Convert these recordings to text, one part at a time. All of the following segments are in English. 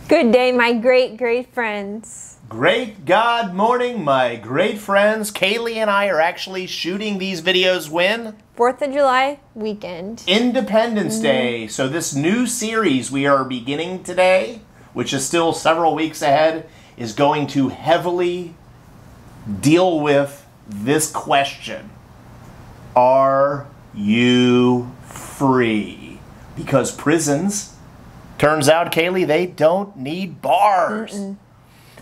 Good day, my great friends. Great God morning, my great friends. Kaylee and I are actually shooting these videos when? 4th of July weekend. Independence Day. So this new series we are beginning today, which is still several weeks ahead, is going to heavily deal with this question. Are you free? Because prisons, turns out, Kaylee, they don't need bars.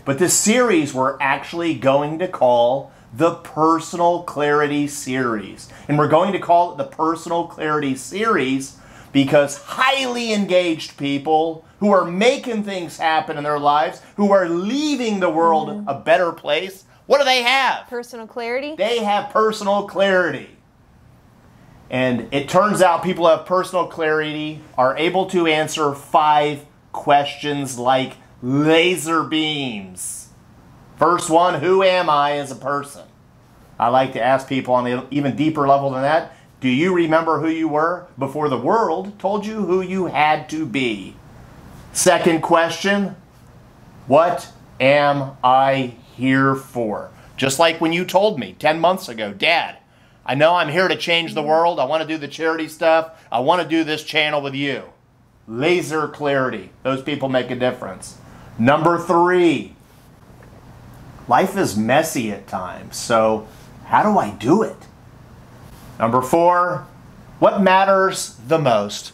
But this series we're actually going to call the Personal Clarity Series. And we're going to call it the Personal Clarity Series because highly engaged people who are making things happen in their lives, who are leaving the world a better place, what do they have? Personal clarity? They have personal clarity. And it turns out people who have personal clarity are able to answer 5 questions like laser beams. First one, who am I as a person? I like to ask people on an even deeper level than that, do you remember who you were before the world told you who you had to be? Second question, what am I here for? Just like when you told me 10 months ago, Dad, I know I'm here to change the world. I want to do the charity stuff. I want to do this channel with you. Laser clarity. Those people make a difference. Number 3, life is messy at times, so how do I do it? Number 4, what matters the most?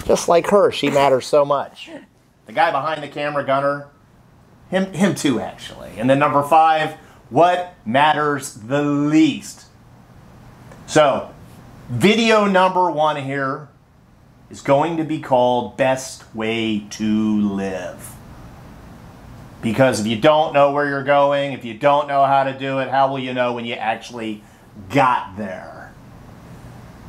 Just like her, she matters so much. The guy behind the camera, Gunner, him too, actually. And then number 5, what matters the least? So, video number 1 here is going to be called Best Way to Live. Because if you don't know where you're going, if you don't know how to do it, how will you know when you actually got there?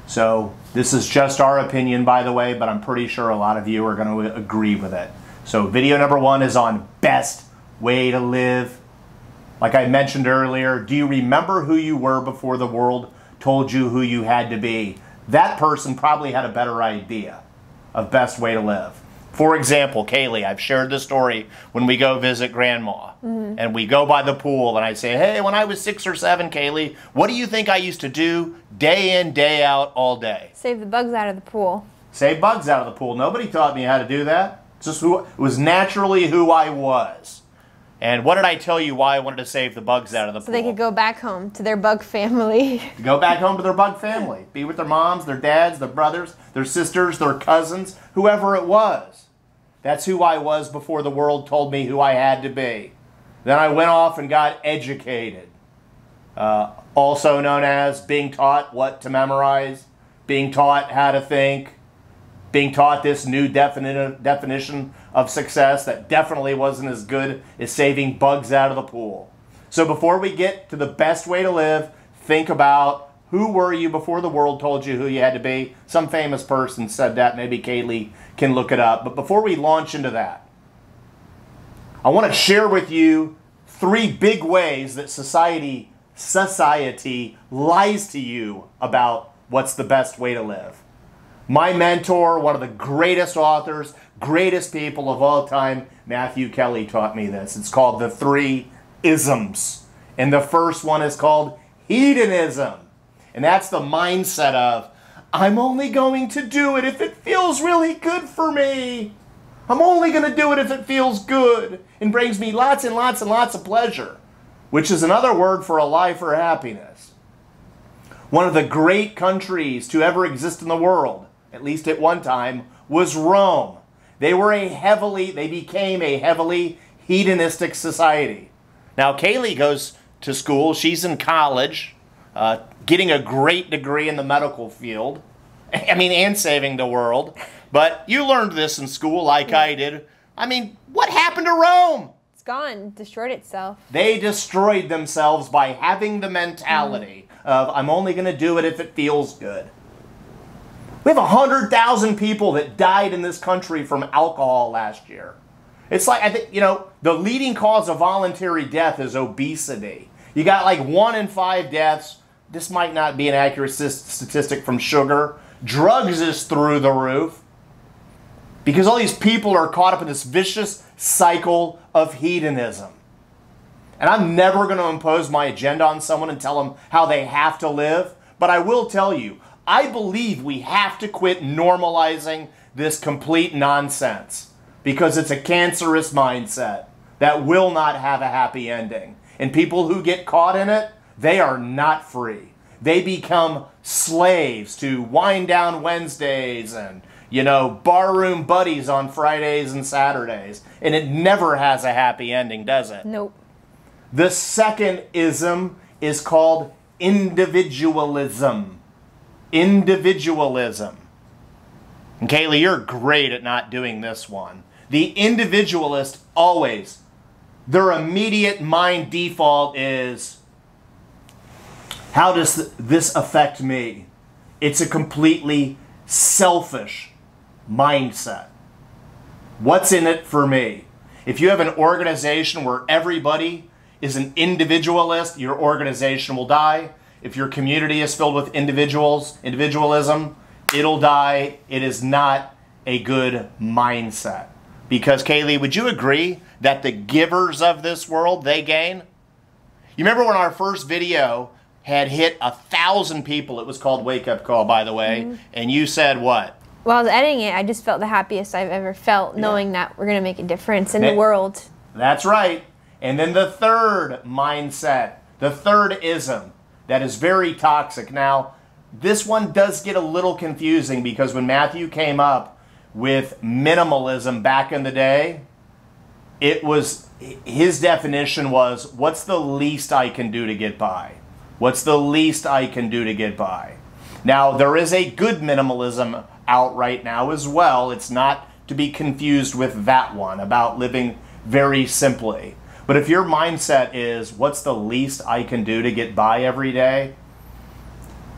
So, this is just our opinion, by the way, but I'm pretty sure a lot of you are going to agree with it. So, video number 1 is on Best Way to Live. Like I mentioned earlier, do you remember who you were before the world told you who you had to be? That person probably had a better idea of best way to live. For example, Kaylee, I've shared the story when we go visit Grandma. And we go by the pool and I say, hey, when I was 6 or 7, Kaylee, what do you think I used to do day in, day out, all day? Save the bugs out of the pool. Save bugs out of the pool. Nobody taught me how to do that. It's just it was naturally who I was. And what did I tell you why I wanted to save the bugs out of the pool? So they could go back home to their bug family. Go back home to their bug family. Be with their moms, their dads, their brothers, their sisters, their cousins, whoever it was. That's who I was before the world told me who I had to be. Then I went off and got educated. Also known as being taught what to memorize, being taught how to think, being taught this new definition of success that definitely wasn't as good as saving bugs out of the pool. So before we get to the best way to live, think about who were you before the world told you who you had to be. Some famous person said that. Maybe Kaylee can look it up. But before we launch into that, I want to share with you 3 big ways that society lies to you about what's the best way to live. My mentor, one of the greatest authors, greatest people of all time, Matthew Kelly, taught me this. It's called the 3 isms. And the first one is called hedonism. And that's the mindset of, I'm only going to do it if it feels really good for me. I'm only going to do it if it feels good and brings me lots and lots and lots of pleasure, which is another word for a lie for happiness. One of the great countries to ever exist in the world, at least at one time, was Rome. They became a heavily hedonistic society. Now, Kaylee goes to school. She's in college, getting a great degree in the medical field. And saving the world. But you learned this in school like I did. What happened to Rome? It's gone. Destroyed itself. They destroyed themselves by having the mentality of, I'm only going to do it if it feels good. We have 100,000 people that died in this country from alcohol last year. It's like, I think, the leading cause of voluntary death is obesity. You got like 1 in 5 deaths. This might not be an accurate statistic from sugar. Drugs is through the roof. Because all these people are caught up in this vicious cycle of hedonism. And I'm never going to impose my agenda on someone and tell them how they have to live. But I will tell you, I believe we have to quit normalizing this complete nonsense because it's a cancerous mindset that will not have a happy ending. And people who get caught in it, they are not free. They become slaves to wind down Wednesdays and, barroom buddies on Fridays and Saturdays. And it never has a happy ending, does it? Nope. The second ism is called individualism. Individualism. And Kaylee, you're great at not doing this one. The individualist always, their immediate mind default is, how does this affect me? It's a completely selfish mindset. What's in it for me? If you have an organization where everybody is an individualist, your organization will die. If your community is filled with individualism, it'll die. It is not a good mindset. Because, Kaylee, would you agree that the givers of this world, they gain? You remember when our first video had hit 1,000 people? It was called Wake Up Call, by the way. And you said what? While I was editing it, I just felt the happiest I've ever felt knowing that we're going to make a difference in the world. That's right. And then the third mindset, the third ism, that is very toxic. Now, this one does get a little confusing because when Matthew came up with minimalism back in the day, his definition was, what's the least I can do to get by? What's the least I can do to get by? Now, there is a good minimalism out right now as well. It's not to be confused with that one about living very simply. But if your mindset is, what's the least I can do to get by every day?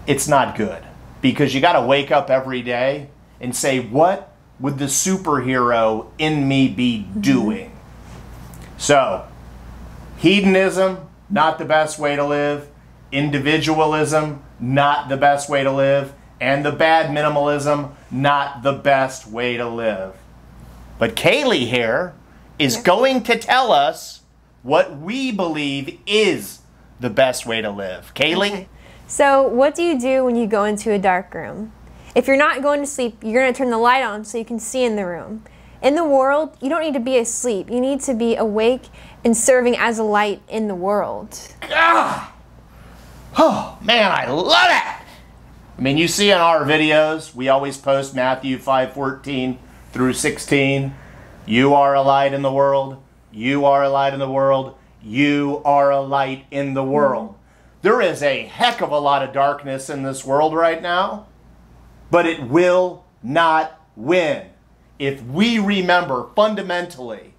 It's not good. Because you got to wake up every day and say, what would the superhero in me be doing? So, hedonism, not the best way to live. Individualism, not the best way to live. And the bad minimalism, not the best way to live. But Kaylee here is going to tell us what we believe is the best way to live. Kaylee? Okay. So what do you do when you go into a dark room? If you're not going to sleep, you're going to turn the light on so you can see in the room. In the world, you don't need to be asleep. You need to be awake and serving as a light in the world. Ah! Oh, man, I love it! I mean, you see in our videos, we always post Matthew 5:14 through 16. You are a light in the world. You are a light in the world. You are a light in the world. There is a heck of a lot of darkness in this world right now, but it will not win. If we remember fundamentally,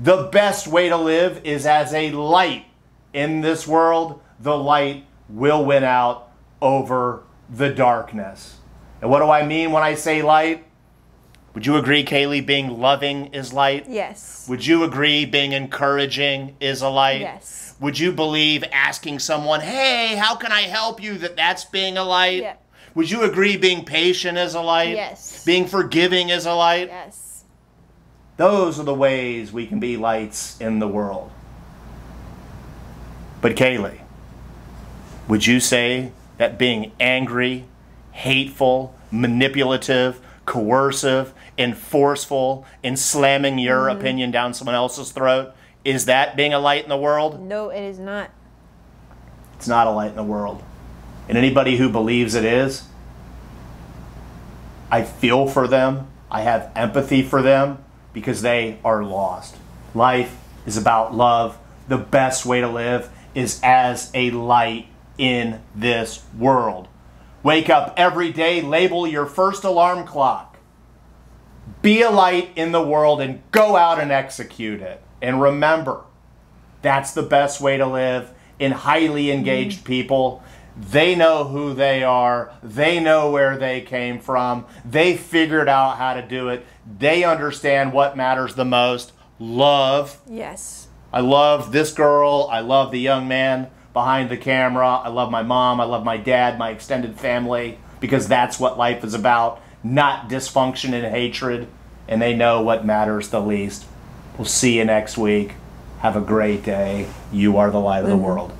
the best way to live is as a light in this world. The light will win out over the darkness. And what do I mean when I say light? Would you agree, Kaylee, being loving is light? Yes. Would you agree being encouraging is a light? Yes. Would you believe asking someone, hey, how can I help you, that's being a light? Yeah. Would you agree being patient is a light? Yes. Being forgiving is a light? Yes. Those are the ways we can be lights in the world. But Kaylee, would you say that being angry, hateful, manipulative, coercive, and forceful, and slamming your opinion down someone else's throat, is that being a light in the world? No, it is not. It's not a light in the world. And anybody who believes it is, I feel for them. I have empathy for them because they are lost. Life is about love. The best way to live is as a light in this world. Wake up every day, label your first alarm clock. Be a light in the world and go out and execute it. And remember, that's the best way to live. In highly engaged people, they know who they are. They know where they came from. They figured out how to do it. They understand what matters the most. Love. Yes. I love this girl. I love the young man behind the camera. I love my mom. I love my dad, my extended family, because that's what life is about. Not dysfunction and hatred. And they know what matters the least. We'll see you next week. Have a great day. You are the light of the world.